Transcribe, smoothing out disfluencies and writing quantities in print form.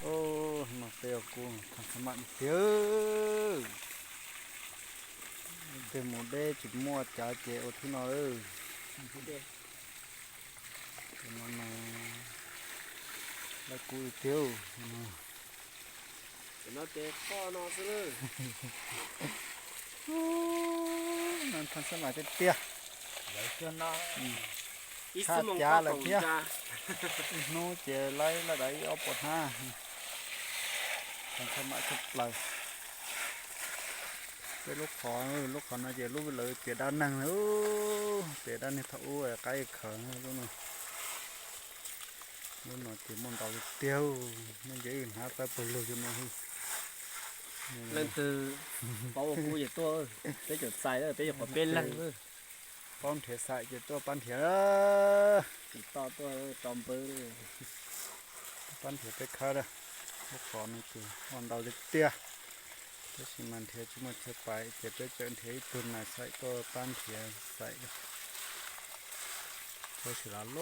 โอ้มาเตียวกูทำสมัครเตียวเต็มหมดเด้จุดมั่วจ่าเจอทุนเอามันแล้วกูเตียวเนาะเจ๊พ่อนอซะเลย นั่นทำสมัครเตี้ย ไว้เพื่อนเนาะอีส ถ้าม อง จ่า พ่อ ละ ของ เตี้ย จ้า โน้เจไล่ละได้เอาปอดห้าทำสมัครชุดเลยไปลูกขอน่าจะรู้ไปเลยเปลี่ยนด้านนั่งเลยเปลี่ยนด้านนี้ถ้าอู้ใกล้เขินรู้หน่อยรู้หน่อยที่มันเราเตี้ยวมันจะอื่นหาไปปลุกจนมาฮึเล่นคือเป่ากูอย่าตัวไปจุดใส่แล้วไปอย่าขอเป็นแล้ว ป้อมเถใส่จะตัวปั้นเถติดต่อตัวจอมปื้อ ปั้นเถไปคัดลูกขอนั่นคือมันเราเตี้ยถ้าชิมันเถชิมันเถไปเจ็บไปเจอเถตุนน่ะใส่ก็ปั้นเถใส่ก็สิละโล